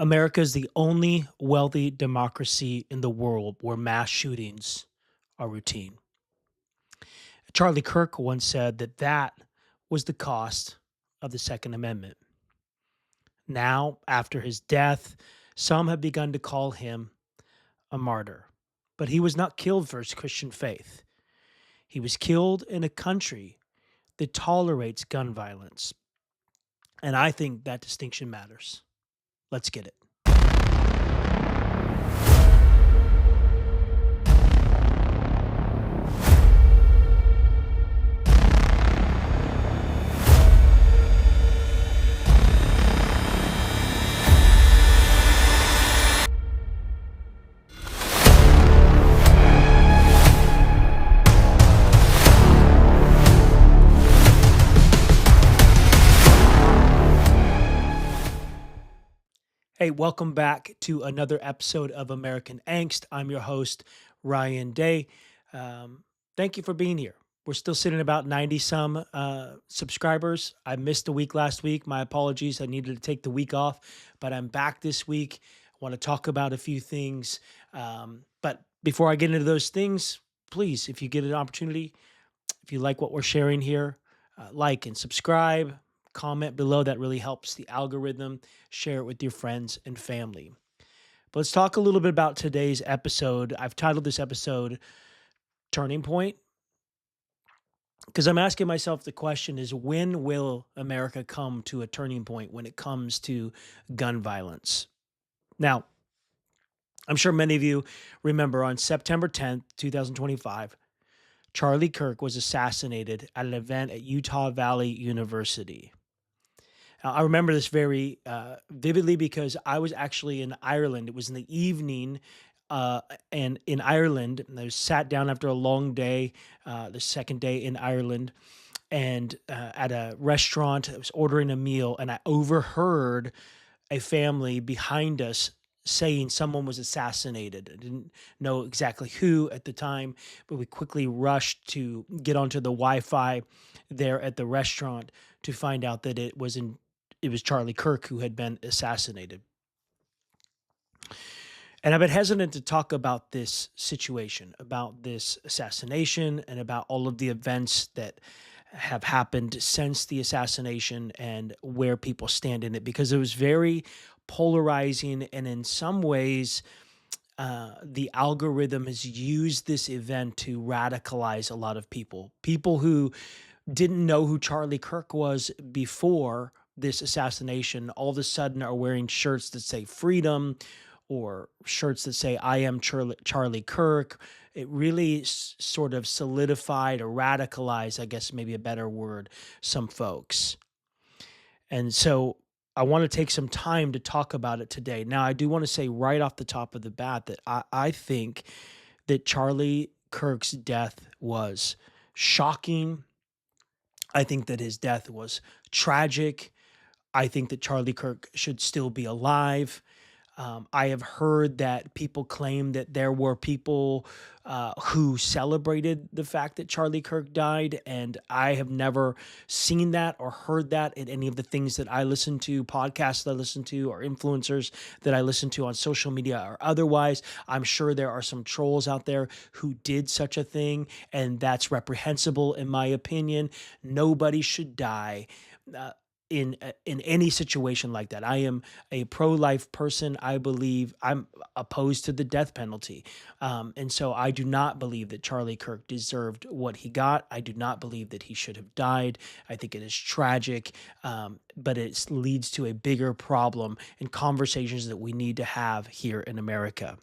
America is the only wealthy democracy in the world where mass shootings are routine. Charlie Kirk once said that was the cost of the Second Amendment. Now, after his death, some have begun to call him a martyr. But he was not killed for his Christian faith. He was killed in a country that tolerates gun violence. And I think that distinction matters. Let's get it. Hey, welcome back to another episode of American Angst. I'm your host, Ryan Day. Thank you for being here. We're still sitting at about 90 some subscribers. I missed a week last week. My apologies. I needed to take the week off, but I'm back this week. I want to talk about a few things. But before I get into those things, please, if you get an opportunity, if you like what we're sharing here, like and subscribe, comment below. That really helps the algorithm. Share it with your friends and family. But let's talk a little bit about today's episode. I've titled this episode Turning Point because I'm asking myself the question is, when will America come to a turning point when it comes to gun violence? Now, I'm sure many of you remember on September 10th, 2025, Charlie Kirk was assassinated at an event at Utah Valley University. Now, I remember this very vividly because I was actually in Ireland. It was in the evening, and in Ireland, and I was sat down after a long day, the second day in Ireland, and at a restaurant. I was ordering a meal, and I overheard a family behind us saying someone was assassinated. I didn't know exactly who at the time, but we quickly rushed to get onto the Wi-Fi there at the restaurant to find out that it was Charlie Kirk who had been assassinated. And I've been hesitant to talk about this situation, about this assassination, and about all of the events that have happened since the assassination and where people stand in it, because it was very polarizing. And in some ways, the algorithm has used this event to radicalize a lot of people. People who didn't know who Charlie Kirk was before this assassination all of a sudden are wearing shirts that say freedom or shirts that say I am Charlie Kirk. It really sort of solidified or radicalized, I guess maybe a better word, some folks. And so I want to take some time to talk about it today. Now, I do want to say right off the top of the bat that I think that Charlie Kirk's death was shocking. I think that his death was tragic. I think that Charlie Kirk should still be alive. I have heard that people claim that there were people who celebrated the fact that Charlie Kirk died, and I have never seen that or heard that in any of the things that I listen to, podcasts that I listen to, or influencers that I listen to on social media or otherwise. I'm sure there are some trolls out there who did such a thing, and that's reprehensible in my opinion. Nobody should die in any situation like that. I am a pro-life person. I believe I'm opposed to the death penalty. And so I do not believe that Charlie Kirk deserved what he got. I do not believe that he should have died. I think it is tragic, but it leads to a bigger problem and conversations that we need to have here in America.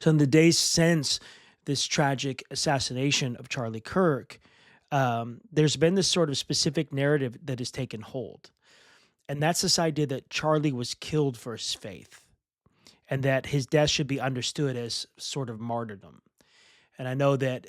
So in the days since this tragic assassination of Charlie Kirk, there's been this sort of specific narrative that has taken hold. And that's this idea that Charlie was killed for his faith and that his death should be understood as sort of martyrdom. And I know that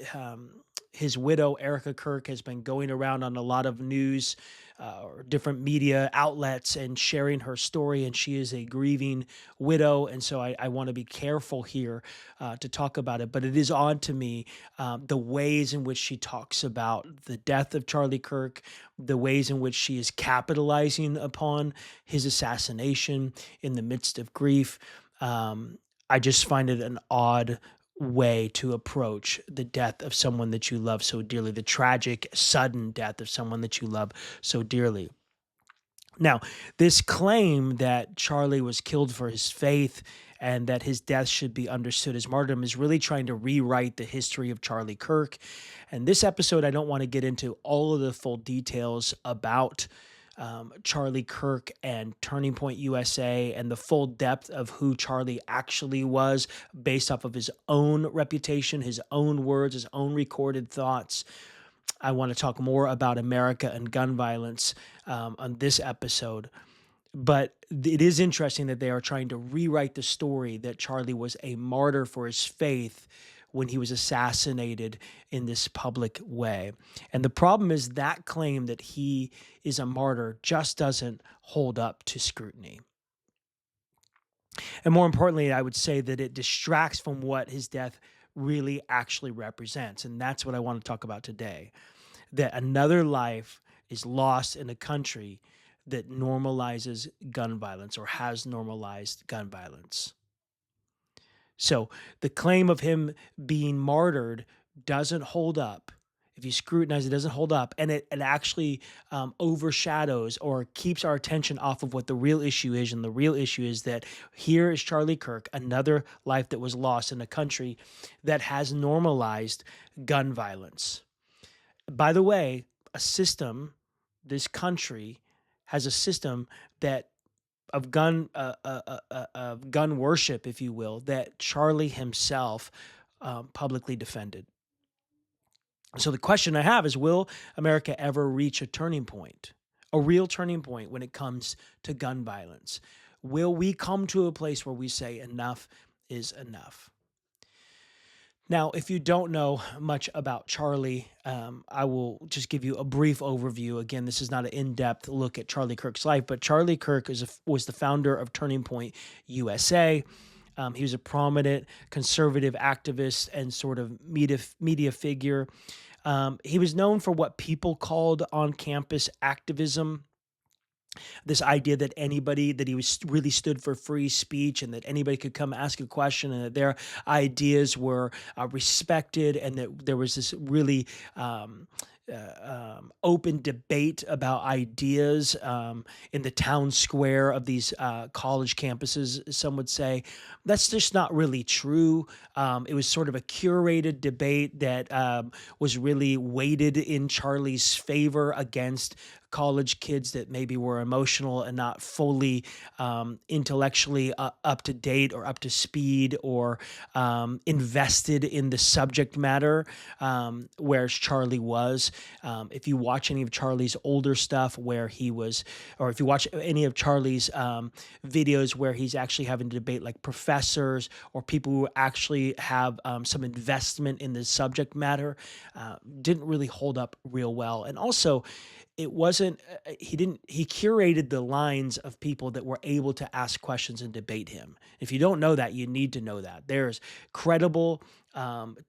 his widow, Erica Kirk, has been going around on a lot of news or different media outlets and sharing her story. And she is a grieving widow. And so I want to be careful here to talk about it. But it is odd to me the ways in which she talks about the death of Charlie Kirk, the ways in which she is capitalizing upon his assassination in the midst of grief. I just find it an odd way to approach the death of someone that you love so dearly, the tragic, sudden death of someone that you love so dearly. Now, this claim that Charlie was killed for his faith and that his death should be understood as martyrdom is really trying to rewrite the history of Charlie Kirk. And this episode, I don't want to get into all of the full details about Charlie Kirk and Turning Point USA and the full depth of who Charlie actually was based off of his own reputation, his own words, his own recorded thoughts. I want to talk more about America and gun violence on this episode. But it is interesting that they are trying to rewrite the story that Charlie was a martyr for his faith when he was assassinated in this public way. And the problem is that claim that he is a martyr just doesn't hold up to scrutiny. And more importantly, I would say that it distracts from what his death really actually represents. And that's what I want to talk about today. That another life is lost in a country that normalizes gun violence or has normalized gun violence. So the claim of him being martyred doesn't hold up. If you scrutinize, it doesn't hold up. And it actually overshadows or keeps our attention off of what the real issue is. And the real issue is that here is Charlie Kirk, another life that was lost in a country that has normalized gun violence. By the way, this country has a system that of gun worship, if you will, that Charlie himself publicly defended. So the question I have is, will America ever reach a turning point, a real turning point when it comes to gun violence? Will we come to a place where we say enough is enough? Now, if you don't know much about Charlie, I will just give you a brief overview. Again, this is not an in-depth look at Charlie Kirk's life, but Charlie Kirk was the founder of Turning Point USA. He was a prominent conservative activist and sort of media figure. He was known for what people called on-campus activism. This idea that he was really stood for free speech and that anybody could come ask a question and that their ideas were respected and that there was this really open debate about ideas in the town square of these college campuses, some would say. That's just not really true. It was sort of a curated debate that was really weighted in Charlie's favor against college kids that maybe were emotional and not fully intellectually up to date or up to speed or invested in the subject matter, whereas Charlie was. If you watch any of Charlie's older stuff where he was, or if you watch any of Charlie's videos where he's actually having to debate like professors or people who actually have some investment in the subject matter, didn't really hold up real well. And also, it wasn't, he curated the lines of people that were able to ask questions and debate him. If you don't know that, you need to know that. There's credible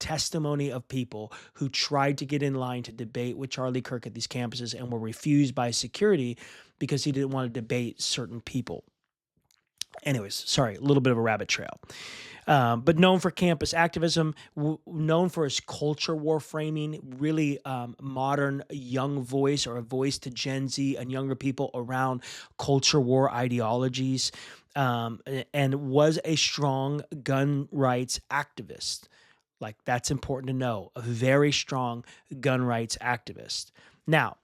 testimony of people who tried to get in line to debate with Charlie Kirk at these campuses and were refused by security because he didn't want to debate certain people. Anyways, sorry, a little bit of a rabbit trail. But known for campus activism, known for his culture war framing, really modern young voice or a voice to Gen Z and younger people around culture war ideologies, and was a strong gun rights activist. Like, that's important to know, a very strong gun rights activist. Now,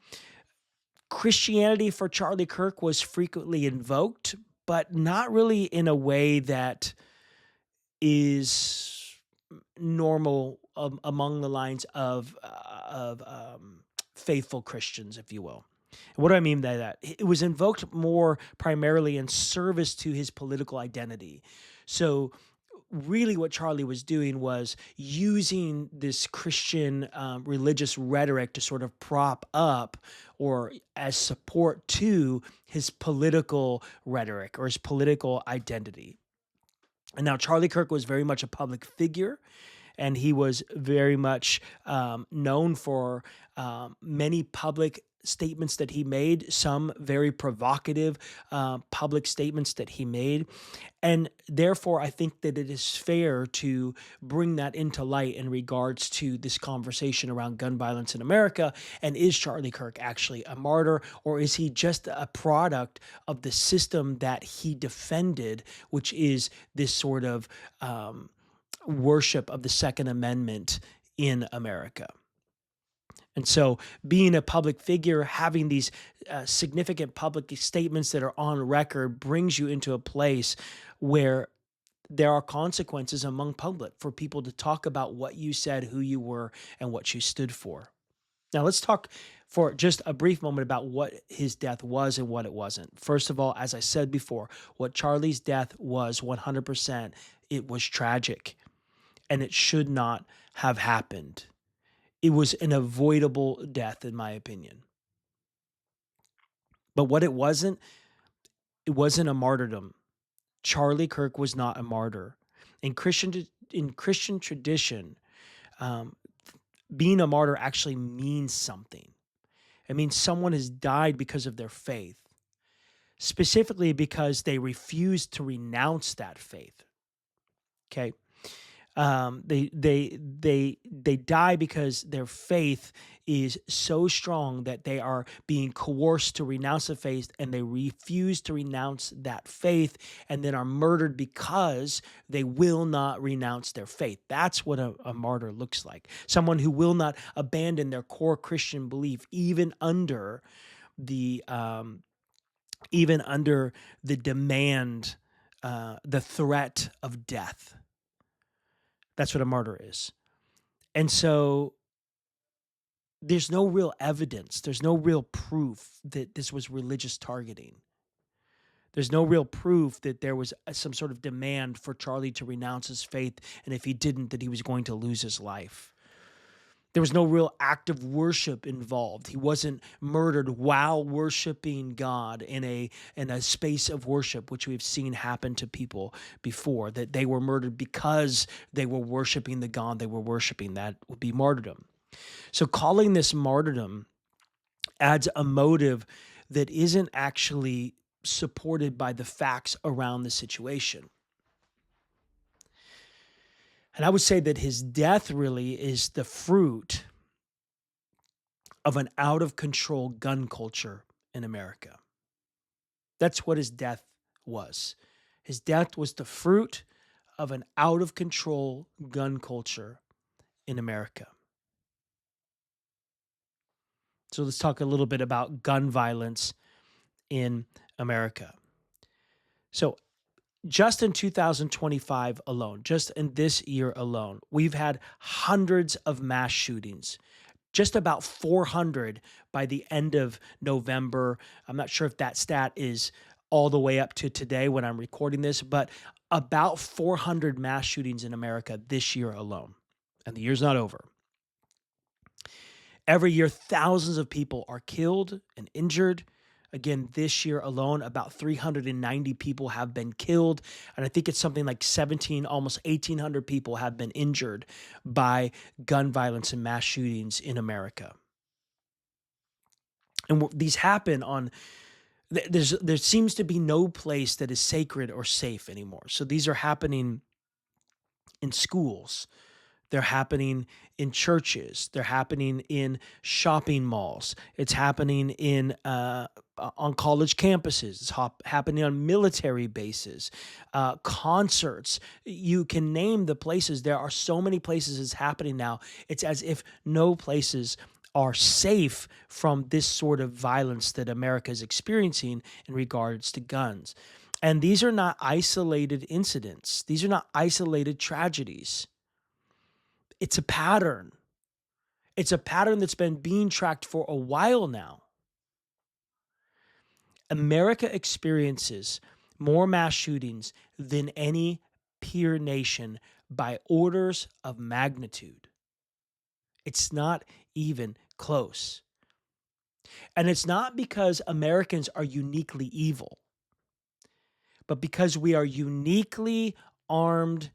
Christianity for Charlie Kirk was frequently invoked, but not really in a way that is normal among the lines of faithful Christians, if you will. And what do I mean by that? It was invoked more primarily in service to his political identity. So really what Charlie was doing was using this Christian religious rhetoric to sort of prop up or as support to his political rhetoric or his political identity. And now Charlie Kirk was very much a public figure, and he was very much known for many public statements that he made, some very provocative public statements that he made. And therefore, I think that it is fair to bring that into light in regards to this conversation around gun violence in America. And is Charlie Kirk actually a martyr, or is he just a product of the system that he defended, which is this sort of worship of the Second Amendment in America? And so, being a public figure, having these significant public statements that are on record brings you into a place where there are consequences among public for people to talk about what you said, who you were, and what you stood for. Now, let's talk for just a brief moment about what his death was and what it wasn't. First of all, as I said before, what Charlie's death was 100%, it was tragic, and it should not have happened. It was an avoidable death, in my opinion. But what it wasn't a martyrdom. Charlie Kirk was not a martyr. In Christian tradition, um, being a martyr actually means something. It means someone has died because of their faith, specifically because they refused to renounce that faith. Okay. They die because their faith is so strong that they are being coerced to renounce the faith, and they refuse to renounce that faith, and then are murdered because they will not renounce their faith. That's what a martyr looks like. Someone who will not abandon their core Christian belief, the even under the demand, the threat of death. That's what a martyr is. And so there's no real evidence, there's no real proof that this was religious targeting. There's no real proof that there was some sort of demand for Charlie to renounce his faith, and if he didn't, that he was going to lose his life. There was no real act of worship involved. He wasn't murdered while worshiping God in a space of worship, which we've seen happen to people before, that they were murdered because they were worshiping the God they were worshiping. That would be martyrdom. So calling this martyrdom adds a motive that isn't actually supported by the facts around the situation. And I would say that his death really is the fruit of an out of control gun culture in America. That's what his death was. His death was the fruit of an out of control gun culture in America. So let's talk a little bit about gun violence in America. So just in 2025 alone, just in this year alone, we've had hundreds of mass shootings, just about 400 by the end of November. I'm not sure if that stat is all the way up to today when I'm recording this, but about 400 mass shootings in America this year alone. And the year's not over. Every year, thousands of people are killed and injured. Again, this year alone, about 390 people have been killed. And I think it's something like almost 1,800 people have been injured by gun violence and mass shootings in America. And these happen there seems to be no place that is sacred or safe anymore. So these are happening in schools. They're happening in churches. They're happening in shopping malls. It's happening on college campuses. It's happening on military bases, concerts. You can name the places. There are so many places it's happening now. It's as if no places are safe from this sort of violence that America is experiencing in regards to guns. And these are not isolated incidents. These are not isolated tragedies. It's a pattern. It's a pattern that's been being tracked for a while now. America experiences more mass shootings than any peer nation by orders of magnitude. It's not even close. And it's not because Americans are uniquely evil, but because we are uniquely armed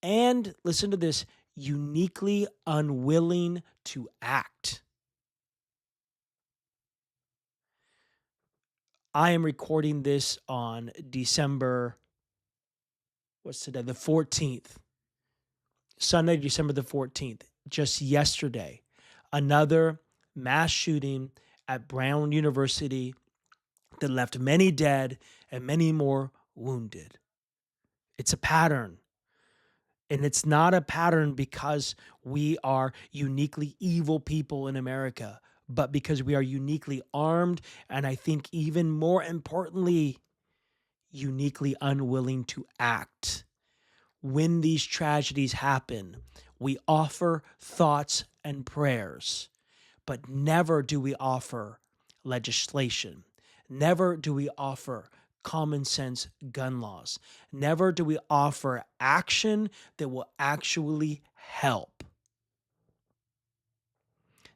and, listen to this, uniquely unwilling to act. I am recording this on December, what's today? The 14th. Sunday, December the 14th. Just yesterday, another mass shooting at Brown University that left many dead and many more wounded. It's a pattern. And it's not a pattern because we are uniquely evil people in America, but because we are uniquely armed. And I think even more importantly, uniquely unwilling to act. When these tragedies happen, we offer thoughts and prayers, but never do we offer legislation. Never do we offer common sense gun laws. Never do we offer action that will actually help.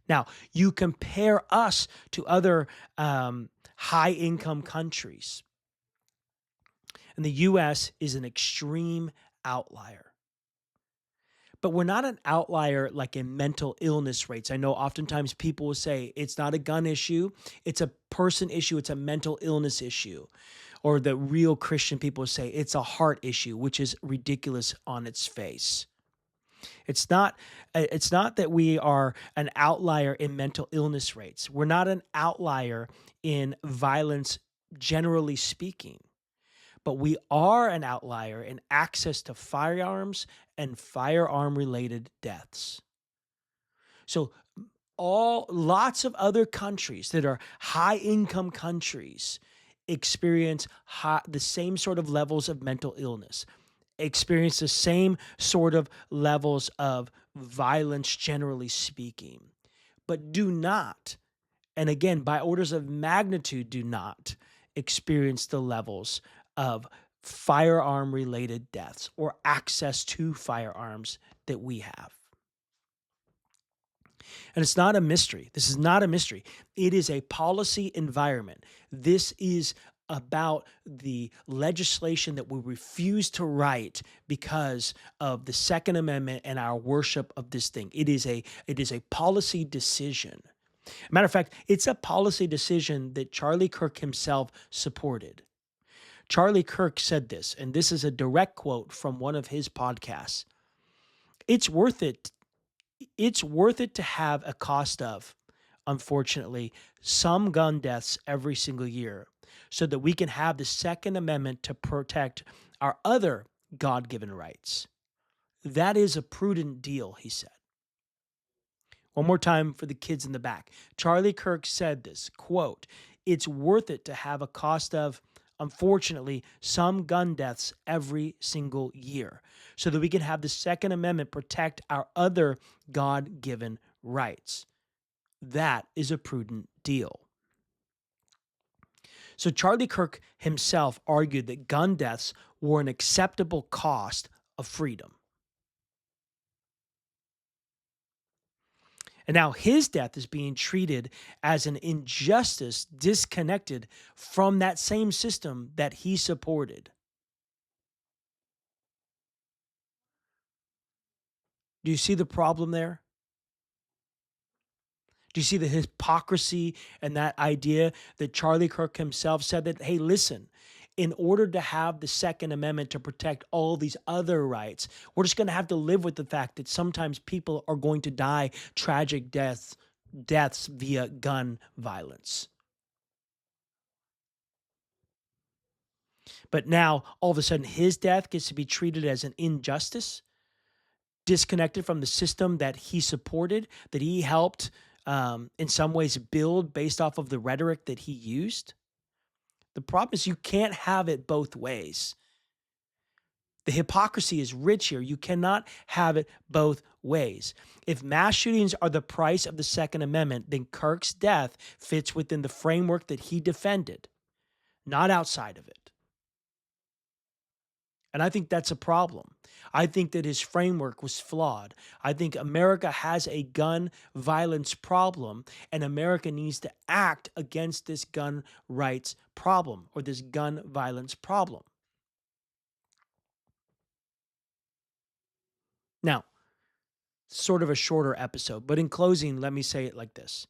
Now, you compare us to other high income countries, and the US is an extreme outlier. But we're not an outlier like in mental illness rates. I know oftentimes people will say it's not a gun issue, it's a person issue, it's a mental illness issue. Or the real Christian people say it's a heart issue, which is ridiculous on its face. It's not that we are an outlier in mental illness rates. We're not an outlier in violence generally speaking. But we are an outlier in access to firearms and firearm related deaths. So lots of other countries that are high income countries experience the same sort of levels of mental illness, experience the same sort of levels of violence generally speaking, but do not, and again, by orders of magnitude, do not experience the levels of firearm related deaths or access to firearms that we have. And it's not a mystery. This is not a mystery. It is a policy environment. This is about the legislation that we refuse to write because of the Second Amendment and our worship of this thing. It is a policy decision. Matter of fact, it's a policy decision that Charlie Kirk himself supported. Charlie Kirk said this, and this is a direct quote from one of his podcasts. It's worth it. It's worth it to have a cost of, unfortunately, some gun deaths every single year so that we can have the Second Amendment to protect our other God-given rights. That is a prudent deal, he said. One more time for the kids in the back. Charlie Kirk said this, quote, "It's worth it to have a cost of, unfortunately, some gun deaths every single year so that we can have the Second Amendment protect our other God-given rights. That is a prudent deal." So Charlie Kirk himself argued that gun deaths were an acceptable cost of freedom. And now his death is being treated as an injustice disconnected from that same system that he supported. Do you see the problem there? Do you see the hypocrisy and that idea that Charlie Kirk himself said that, hey, listen, in order to have the Second Amendment to protect all these other rights, we're just going to have to live with the fact that sometimes people are going to die tragic deaths via gun violence. But now, all of a sudden, his death gets to be treated as an injustice, disconnected from the system that he supported, that he helped in some ways build based off of the rhetoric that he used. The problem is you can't have it both ways. The hypocrisy is rich here. You cannot have it both ways. If mass shootings are the price of the Second Amendment, then Kirk's death fits within the framework that he defended, not outside of it. And I think that's a problem. I think that his framework was flawed. I think America has a gun violence problem, and America needs to act against this gun rights problem or this gun violence problem. Now, sort of a shorter episode, but in closing, let me say it like this: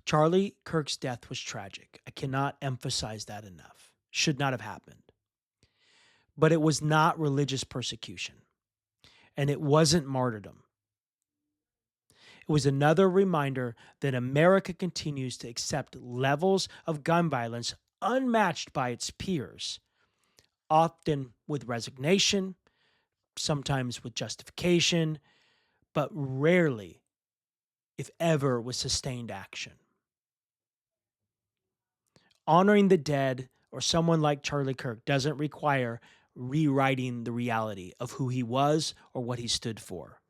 Charlie Kirk's death was tragic. I cannot emphasize that enough. Should not have happened. But it was not religious persecution, and it wasn't martyrdom. It was another reminder that America continues to accept levels of gun violence unmatched by its peers, often with resignation, sometimes with justification, but rarely, if ever, with sustained action. Honoring the dead or someone like Charlie Kirk doesn't require rewriting the reality of who he was or what he stood for.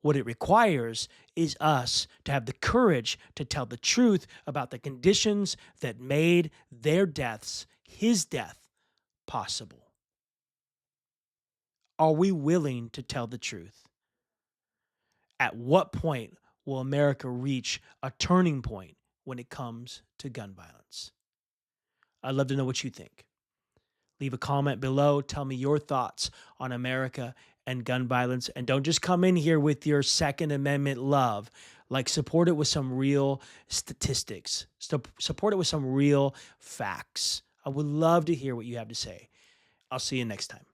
What it requires is us to have the courage to tell the truth about the conditions that made their deaths, his death, possible. Are we willing to tell the truth? At what point will America reach a turning point when it comes to gun violence? I'd love to know what you think. Leave a comment below. Tell me your thoughts on America and gun violence. And don't just come in here with your Second Amendment love. Like, support it with some real statistics. Support it with some real facts. I would love to hear what you have to say. I'll see you next time.